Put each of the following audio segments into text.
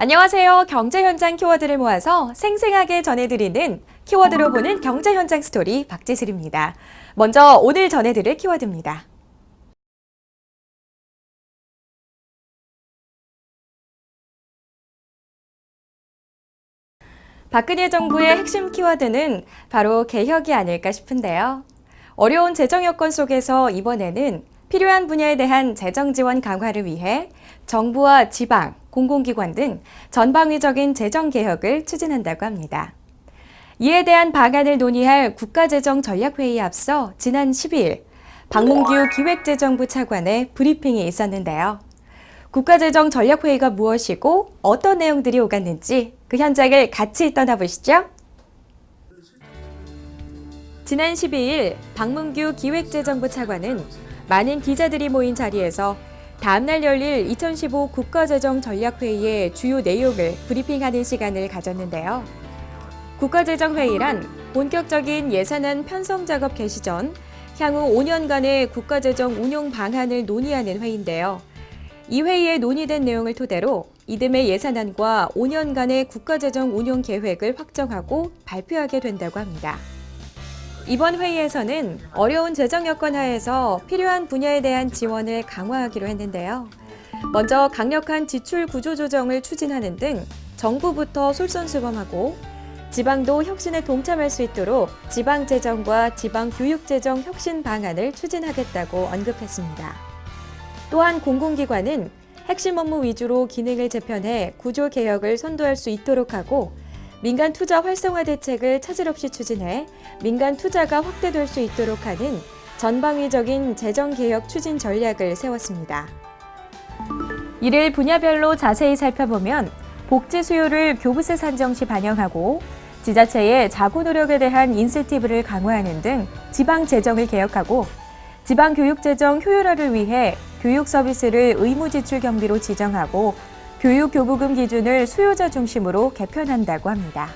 안녕하세요. 경제 현장 키워드를 모아서 생생하게 전해드리는 키워드로 보는 경제 현장 스토리 박지슬입니다. 먼저 오늘 전해드릴 키워드입니다. 박근혜 정부의 핵심 키워드는 바로 개혁이 아닐까 싶은데요. 어려운 재정 여건 속에서 이번에는 필요한 분야에 대한 재정 지원 강화를 위해 정부와 지방, 공공기관 등 전방위적인 재정 개혁을 추진한다고 합니다. 이에 대한 방안을 논의할 국가재정전략회의에 앞서 지난 12일 박문규 기획재정부 차관의 브리핑이 있었는데요. 국가재정전략회의가 무엇이고 어떤 내용들이 오갔는지 그 현장을 같이 떠나보시죠. 지난 12일 박문규 기획재정부 차관은 많은 기자들이 모인 자리에서 다음날 열릴 2015 국가재정전략회의의 주요 내용을 브리핑하는 시간을 가졌는데요. 국가재정회의란 본격적인 예산안 편성 작업 개시 전 향후 5년간의 국가재정 운용 방안을 논의하는 회의인데요. 이 회의에 논의된 내용을 토대로 이듬해 예산안과 5년간의 국가재정 운용 계획을 확정하고 발표하게 된다고 합니다. 이번 회의에서는 어려운 재정 여건 하에서 필요한 분야에 대한 지원을 강화하기로 했는데요. 먼저 강력한 지출 구조 조정을 추진하는 등 정부부터 솔선수범하고 지방도 혁신에 동참할 수 있도록 지방재정과 지방교육재정 혁신 방안을 추진하겠다고 언급했습니다. 또한 공공기관은 핵심 업무 위주로 기능을 재편해 구조 개혁을 선도할 수 있도록 하고 민간 투자 활성화 대책을 차질 없이 추진해 민간 투자가 확대될 수 있도록 하는 전방위적인 재정개혁 추진 전략을 세웠습니다. 이를 분야별로 자세히 살펴보면 복지 수요를 교부세 산정 시 반영하고 지자체의 자구 노력에 대한 인센티브를 강화하는 등 지방 재정을 개혁하고 지방 교육 재정 효율화를 위해 교육 서비스를 의무 지출 경비로 지정하고 교육 교부금 기준을 수요자 중심으로 개편한다고 합니다.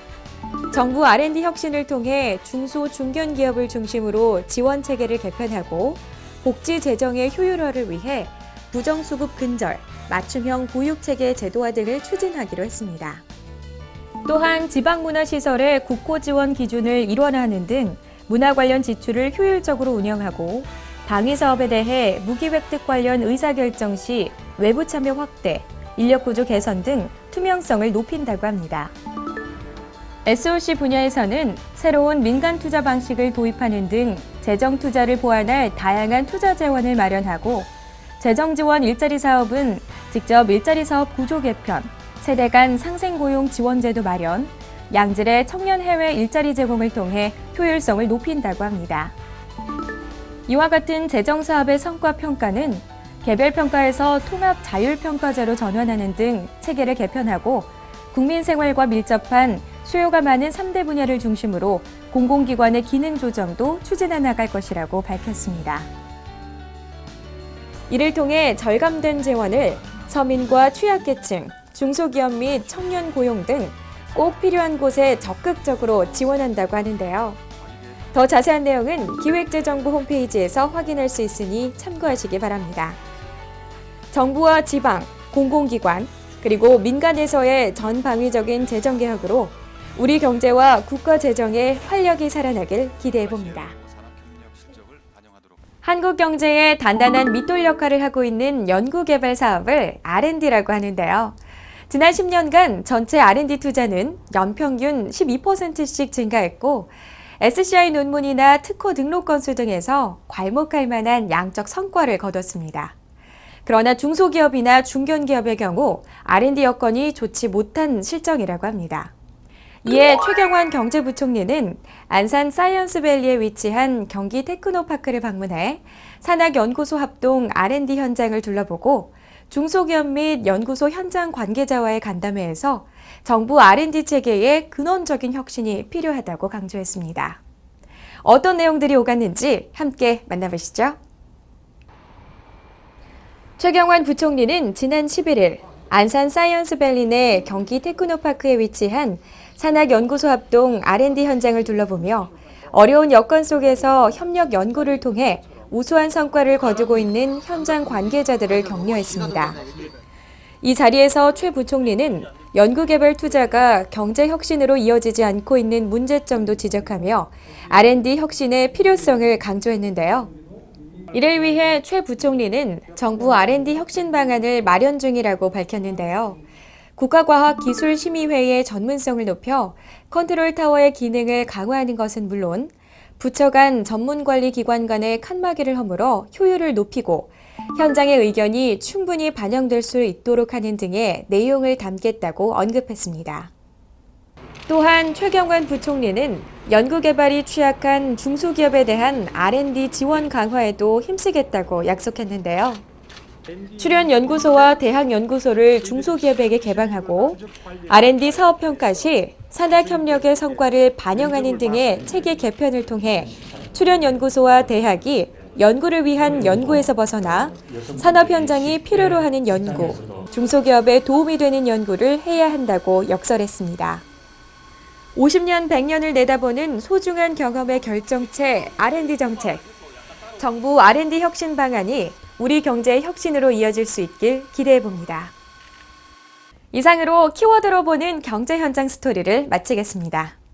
정부 R&D 혁신을 통해 중소 중견 기업을 중심으로 지원 체계를 개편하고 복지 재정의 효율화를 위해 부정수급 근절, 맞춤형 보육 체계 제도화 등을 추진하기로 했습니다. 또한 지방문화시설의 국고 지원 기준을 일원화하는 등 문화 관련 지출을 효율적으로 운영하고 방위사업에 대해 무기 획득 관련 의사결정 시 외부 참여 확대, 인력구조 개선 등 투명성을 높인다고 합니다. SOC 분야에서는 새로운 민간 투자 방식을 도입하는 등 재정 투자를 보완할 다양한 투자 재원을 마련하고 재정 지원 일자리 사업은 직접 일자리 사업 구조 개편, 세대 간 상생 고용 지원 제도 마련, 양질의 청년 해외 일자리 제공을 통해 효율성을 높인다고 합니다. 이와 같은 재정 사업의 성과 평가는 개별 평가에서 통합 자율평가제로 전환하는 등 체계를 개편하고 국민 생활과 밀접한 수요가 많은 3대 분야를 중심으로 공공기관의 기능 조정도 추진해 나갈 것이라고 밝혔습니다. 이를 통해 절감된 재원을 서민과 취약계층, 중소기업 및 청년 고용 등 꼭 필요한 곳에 적극적으로 지원한다고 하는데요. 더 자세한 내용은 기획재정부 홈페이지에서 확인할 수 있으니 참고하시기 바랍니다. 정부와 지방, 공공기관, 그리고 민간에서의 전방위적인 재정개혁으로 우리 경제와 국가 재정의 활력이 살아나길 기대해봅니다. 한국 경제의 단단한 밑돌 역할을 하고 있는 연구개발 사업을 R&D라고 하는데요. 지난 10년간 전체 R&D 투자는 연평균 12%씩 증가했고 SCI 논문이나 특허 등록 건수 등에서 괄목할 만한 양적 성과를 거뒀습니다. 그러나 중소기업이나 중견기업의 경우 R&D 여건이 좋지 못한 실정이라고 합니다. 이에 최경환 경제부총리는 안산 사이언스밸리에 위치한 경기 테크노파크를 방문해 산학연구소 합동 R&D 현장을 둘러보고 중소기업 및 연구소 현장 관계자와의 간담회에서 정부 R&D 체계의 근원적인 혁신이 필요하다고 강조했습니다. 어떤 내용들이 오갔는지 함께 만나보시죠. 최경환 부총리는 지난 11일 안산 사이언스밸리 내 경기 테크노파크에 위치한 산학연구소 합동 R&D 현장을 둘러보며 어려운 여건 속에서 협력 연구를 통해 우수한 성과를 거두고 있는 현장 관계자들을 격려했습니다. 이 자리에서 최 부총리는 연구개발 투자가 경제 혁신으로 이어지지 않고 있는 문제점도 지적하며 R&D 혁신의 필요성을 강조했는데요. 이를 위해 최 부총리는 정부 R&D 혁신 방안을 마련 중이라고 밝혔는데요. 국가과학기술심의회의 전문성을 높여 컨트롤타워의 기능을 강화하는 것은 물론 부처 간 전문관리기관 간의 칸막이를 허물어 효율을 높이고 현장의 의견이 충분히 반영될 수 있도록 하는 등의 내용을 담겠다고 언급했습니다. 또한 최경환 부총리는 연구개발이 취약한 중소기업에 대한 R&D 지원 강화에도 힘쓰겠다고 약속했는데요. 출연연구소와 대학연구소를 중소기업에게 개방하고 R&D 사업평가 시 산학협력의 성과를 반영하는 등의 체계 개편을 통해 출연연구소와 대학이 연구를 위한 연구에서 벗어나 산업 현장이 필요로 하는 연구, 중소기업에 도움이 되는 연구를 해야 한다고 역설했습니다. 50년, 100년을 내다보는 소중한 경험의 결정체 R&D 정책. 정부 R&D 혁신 방안이 우리 경제의 혁신으로 이어질 수 있길 기대해봅니다. 이상으로 키워드로 보는 경제 현장 스토리를 마치겠습니다.